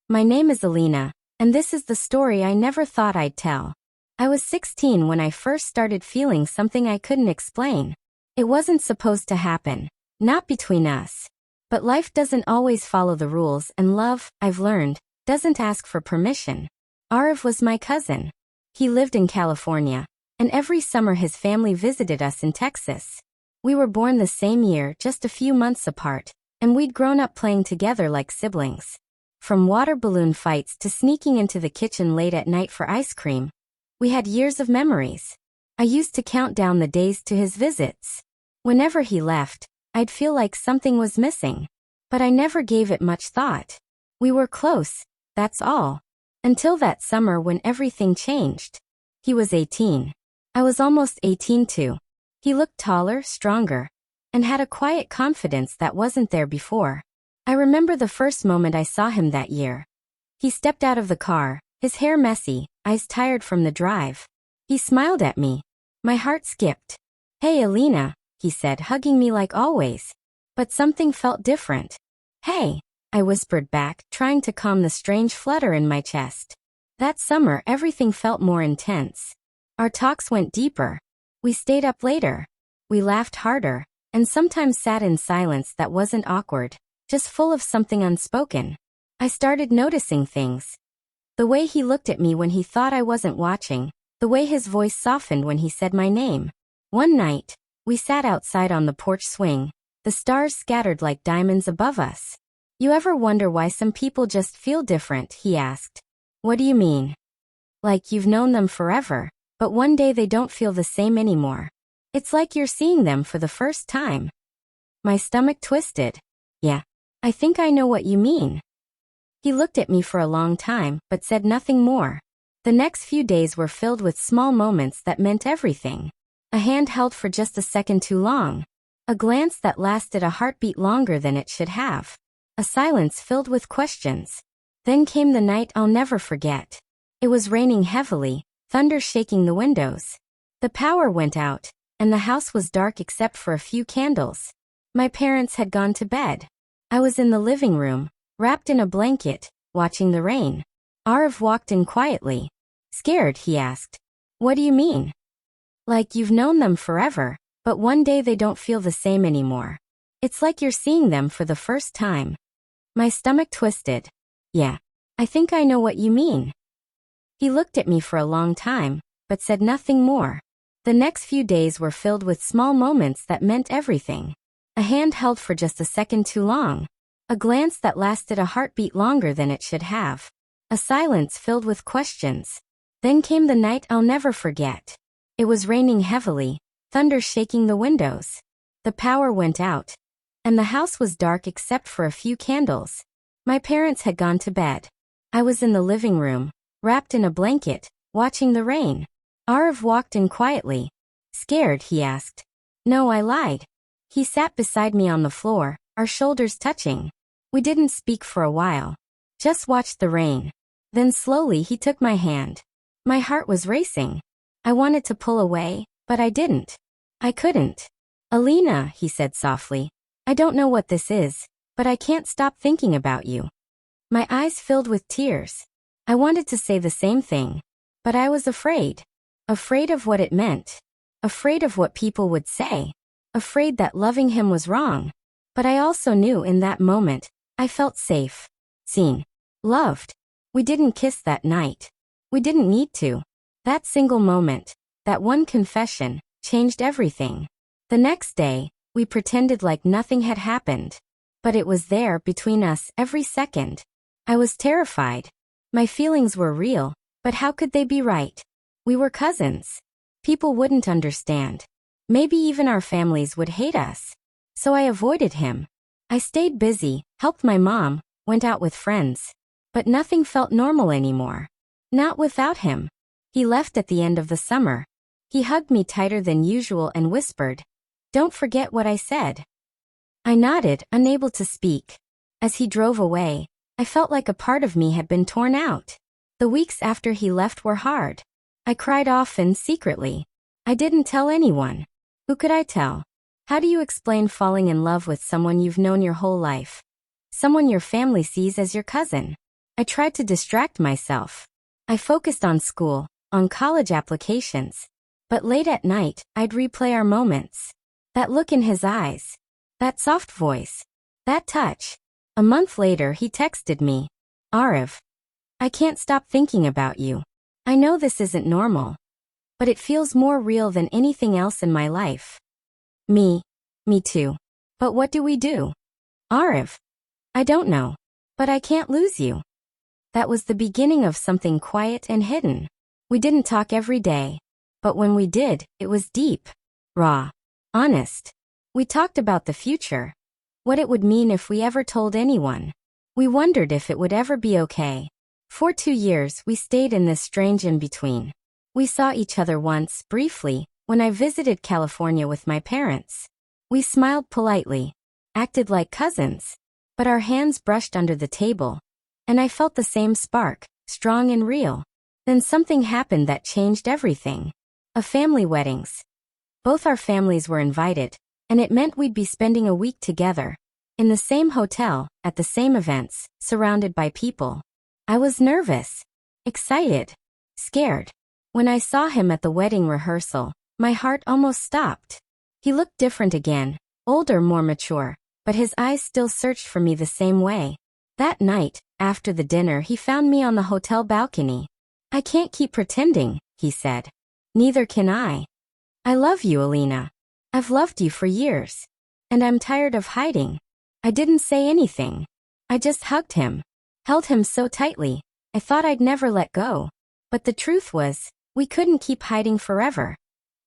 My name is Alina, and this is the story I never thought I'd tell. I was 16 when I first started feeling something I couldn't explain. It wasn't supposed to happen, not between us. But life doesn't always follow the rules, and love, I've learned, doesn't ask for permission. Aarav was my cousin. He lived in California, and every summer his family visited us in Texas. We were born the same year, just a few months apart, and we'd grown up playing together like siblings. From water balloon fights to sneaking into the kitchen late at night for ice cream, we had years of memories. I used to count down the days to his visits. Whenever he left, I'd feel like something was missing. But I never gave it much thought. We were close, that's all. Until that summer when everything changed. He was 18. I was almost 18 too. He looked taller, stronger, and had a quiet confidence that wasn't there before. I remember the first moment I saw him that year. He stepped out of the car, his hair messy, eyes tired from the drive. He smiled at me. My heart skipped. "Hey Alina," he said, hugging me like always. But something felt different. "Hey," I whispered back, trying to calm the strange flutter in my chest. That summer everything felt more intense. Our talks went deeper. We stayed up later. We laughed harder, and sometimes sat in silence that wasn't awkward, just full of something unspoken. I started noticing things. The way he looked at me when he thought I wasn't watching, the way his voice softened when he said my name. One night, we sat outside on the porch swing, the stars scattered like diamonds above us. "You ever wonder why some people just feel different?" he asked. "What do you mean?" "Like you've known them forever, but one day they don't feel the same anymore. It's like you're seeing them for the first time." My stomach twisted. "Yeah, I think I know what you mean." He looked at me for a long time, but said nothing more. The next few days were filled with small moments that meant everything. A hand held for just a second too long. A glance that lasted a heartbeat longer than it should have. A silence filled with questions. Then came the night I'll never forget. It was raining heavily, thunder shaking the windows. The power went out, and the house was dark except for a few candles. My parents had gone to bed. I was in the living room, wrapped in a blanket, watching the rain. Aarav walked in quietly. "Scared?" he asked. "What do you mean?" "Like you've known them forever, but one day they don't feel the same anymore. It's like you're seeing them for the first time." My stomach twisted. "Yeah, I think I know what you mean." He looked at me for a long time, but said nothing more. The next few days were filled with small moments that meant everything. A hand held for just a second too long. A glance that lasted a heartbeat longer than it should have. A silence filled with questions. Then came the night I'll never forget. It was raining heavily, thunder shaking the windows. The power went out, and the house was dark except for a few candles. My parents had gone to bed. I was in the living room, wrapped in a blanket, watching the rain. Aarav walked in quietly. "Scared?" he asked. "No," I lied. He sat beside me on the floor, our shoulders touching. We didn't speak for a while. Just watched the rain. Then slowly he took my hand. My heart was racing. I wanted to pull away, but I didn't. I couldn't. "Alina," he said softly, "I don't know what this is, but I can't stop thinking about you." My eyes filled with tears. I wanted to say the same thing, but I was afraid. Afraid of what it meant. Afraid of what people would say. Afraid that loving him was wrong. But I also knew in that moment, I felt safe, seen, loved. We didn't kiss that night. We didn't need to. That single moment, that one confession, changed everything. The next day, we pretended like nothing had happened. But it was there between us every second. I was terrified. My feelings were real, but how could they be right? We were cousins. People wouldn't understand. Maybe even our families would hate us. So I avoided him. I stayed busy, helped my mom, went out with friends. But nothing felt normal anymore. Not without him. He left at the end of the summer. He hugged me tighter than usual and whispered, "Don't forget what I said." I nodded, unable to speak. As he drove away, I felt like a part of me had been torn out. The weeks after he left were hard. I cried often, secretly. I didn't tell anyone. Who could I tell? How do you explain falling in love with someone you've known your whole life? Someone your family sees as your cousin? I tried to distract myself. I focused on school, on college applications. But late at night, I'd replay our moments. That look in his eyes. That soft voice. That touch. A month later, he texted me. Aarav, I can't stop thinking about you. I know this isn't normal, but it feels more real than anything else in my life. Me too. But what do we do? Aarav, I don't know, but I can't lose you. That was the beginning of something quiet and hidden. We didn't talk every day, but when we did, it was deep, raw, honest. We talked about the future, what it would mean if we ever told anyone. We wondered if it would ever be okay. For 2 years, we stayed in this strange in-between. We saw each other once, briefly, when I visited California with my parents. We smiled politely, acted like cousins, but our hands brushed under the table, and I felt the same spark, strong and real. Then something happened that changed everything. A family weddings. Both our families were invited, and it meant we'd be spending a week together, in the same hotel, at the same events, surrounded by people. I was nervous, excited, scared. When I saw him at the wedding rehearsal, my heart almost stopped. He looked different again, older, more mature, but his eyes still searched for me the same way. That night, after the dinner, he found me on the hotel balcony. I can't keep pretending, he said. Neither can I. I love you, Alina. I've loved you for years. And I'm tired of hiding. I didn't say anything. I just hugged him. Held him so tightly, I thought I'd never let go. But the truth was, we couldn't keep hiding forever.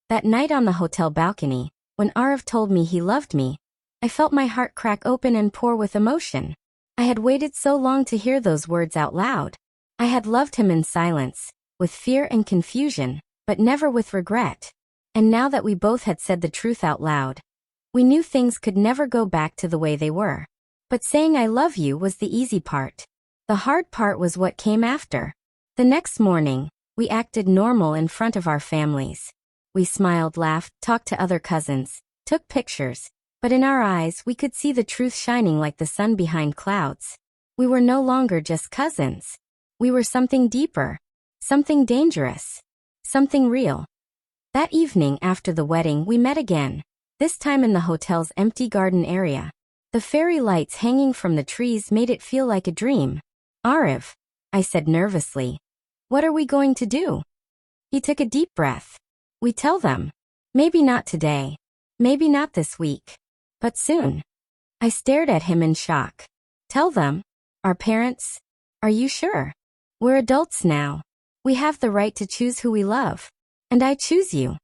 That night on the hotel balcony, when Aarav told me he loved me, I felt my heart crack open and pour with emotion. I had waited so long to hear those words out loud. I had loved him in silence, with fear and confusion, but never with regret. And now that we both had said the truth out loud, we knew things could never go back to the way they were. But saying I love you was the easy part. The hard part was what came after. The next morning, we acted normal in front of our families. We smiled, laughed, talked to other cousins, took pictures. But in our eyes, we could see the truth shining like the sun behind clouds. We were no longer just cousins. We were something deeper, something dangerous, something real. That evening after the wedding, we met again, this time in the hotel's empty garden area. The fairy lights hanging from the trees made it feel like a dream. Aarav, I said nervously, what are we going to do? He took a deep breath. We tell them. Maybe not today. Maybe not this week. But soon. I stared at him in shock. Tell them? Our parents? Are you sure? We're adults now. We have the right to choose who we love. And I choose you.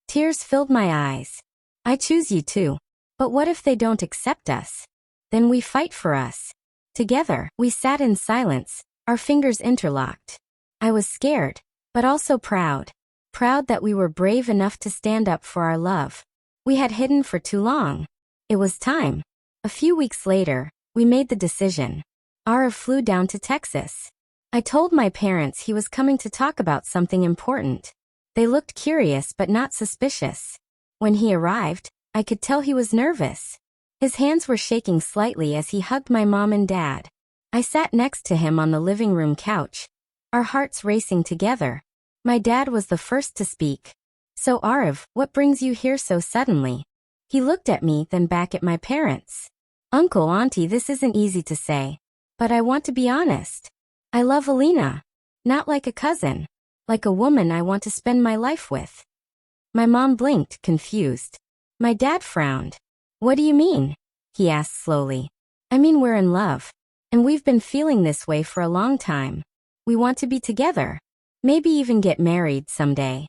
Tears filled my eyes. I choose you too. But what if they don't accept us? Then we fight for us. Together, we sat in silence, our fingers interlocked. I was scared, but also proud. Proud that we were brave enough to stand up for our love. We had hidden for too long. It was time. A few weeks later, we made the decision. Aarav flew down to Texas. I told my parents he was coming to talk about something important. They looked curious but not suspicious. When he arrived, I could tell he was nervous. His hands were shaking slightly as he hugged my mom and dad. I sat next to him on the living room couch, our hearts racing together. My dad was the first to speak. So Aarav, what brings you here so suddenly? He looked at me, then back at my parents. Uncle, Auntie, this isn't easy to say. But I want to be honest. I love Alina. Not like a cousin. Like a woman I want to spend my life with. My mom blinked, confused. My dad frowned. What do you mean? He asked slowly. I mean we're in love. And we've been feeling this way for a long time. We want to be together. Maybe even get married someday.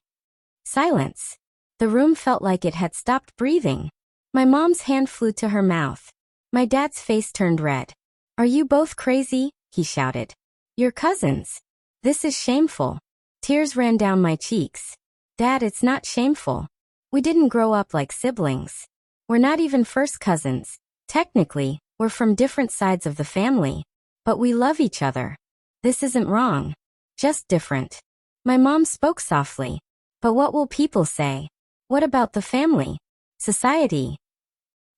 Silence. The room felt like it had stopped breathing. My mom's hand flew to her mouth. My dad's face turned red. Are you both crazy? He shouted. You're cousins. This is shameful. Tears ran down my cheeks. Dad, it's not shameful. We didn't grow up like siblings. We're not even first cousins. Technically, we're from different sides of the family. But we love each other. This isn't wrong. Just different. My mom spoke softly. But what will people say? What about the family? Society?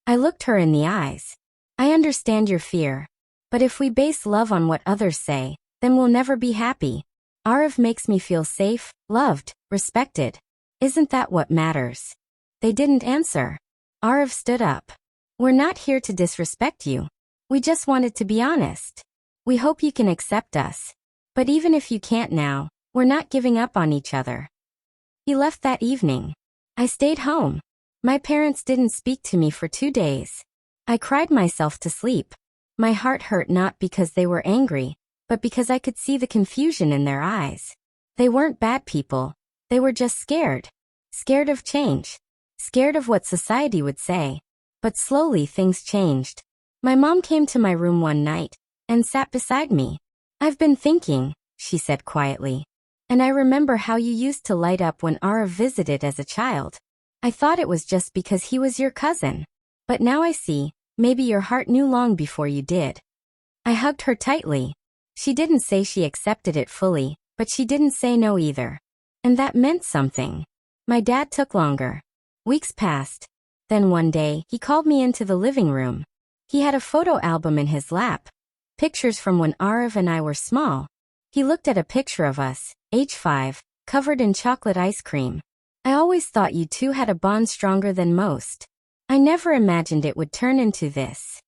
I looked her in the eyes. I understand your fear. But if we base love on what others say, then we'll never be happy. Aarav makes me feel safe, loved, respected. Isn't that what matters? They didn't answer. Aarav stood up. We're not here to disrespect you. We just wanted to be honest. We hope you can accept us. But even if you can't now, we're not giving up on each other. He left that evening. I stayed home. My parents didn't speak to me for 2 days. I cried myself to sleep. My heart hurt not because they were angry, but because I could see the confusion in their eyes. They weren't bad people. They were just scared. Scared of change. Scared of what society would say. But slowly things changed. My mom came to my room one night and sat beside me. I've been thinking, she said quietly. And I remember how you used to light up when Aarav visited as a child. I thought it was just because he was your cousin. But now I see, maybe your heart knew long before you did. I hugged her tightly. She didn't say she accepted it fully, but she didn't say no either. And that meant something. My dad took longer. Weeks passed. Then one day, he called me into the living room. He had a photo album in his lap. Pictures from when Aarav and I were small. He looked at a picture of us, age 5, covered in chocolate ice cream. I always thought you two had a bond stronger than most. I never imagined it would turn into this.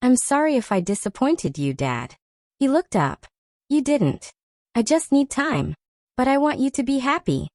I'm sorry if I disappointed you, Dad. He looked up. You didn't. I just need time. But I want you to be happy.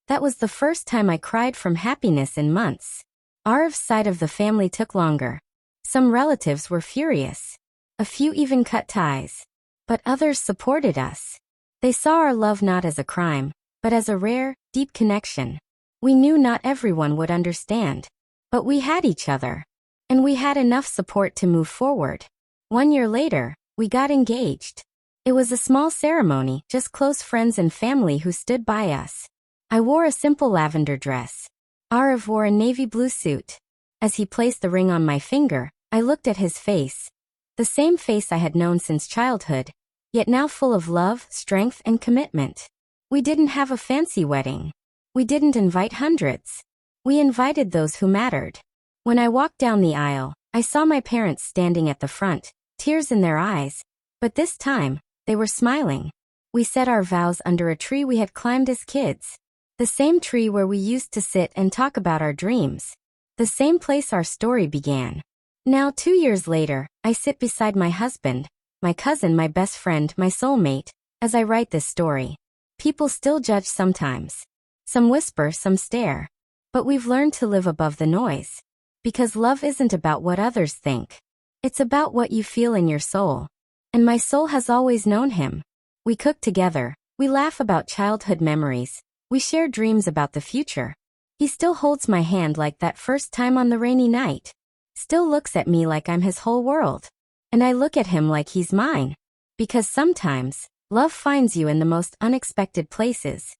That was the first time I cried from happiness in months. Aarav's side of the family took longer. Some relatives were furious. A few even cut ties. But others supported us. They saw our love not as a crime, but as a rare, deep connection. We knew not everyone would understand. But we had each other. And we had enough support to move forward. 1 year later, we got engaged. It was a small ceremony, just close friends and family who stood by us. I wore a simple lavender dress. Aarav wore a navy blue suit. As he placed the ring on my finger, I looked at his face. The same face I had known since childhood, yet now full of love, strength, and commitment. We didn't have a fancy wedding. We didn't invite hundreds. We invited those who mattered. When I walked down the aisle, I saw my parents standing at the front, tears in their eyes. But this time, they were smiling. We said our vows under a tree we had climbed as kids. The same tree where we used to sit and talk about our dreams. The same place our story began. Now 2 years later, I sit beside my husband, my cousin, my best friend, my soulmate, as I write this story. People still judge sometimes. Some whisper, some stare. But we've learned to live above the noise. Because love isn't about what others think. It's about what you feel in your soul. And my soul has always known him. We cook together. We laugh about childhood memories. We share dreams about the future. He still holds my hand like that first time on the rainy night. Still looks at me like I'm his whole world. And I look at him like he's mine. Because sometimes, love finds you in the most unexpected places.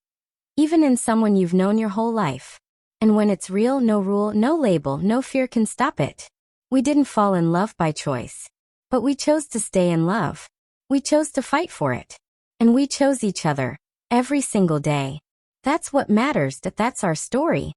Even in someone you've known your whole life. And when it's real, no rule, no label, no fear can stop it. We didn't fall in love by choice. But we chose to stay in love. We chose to fight for it. And we chose each other. Every single day. That's what matters, that's our story.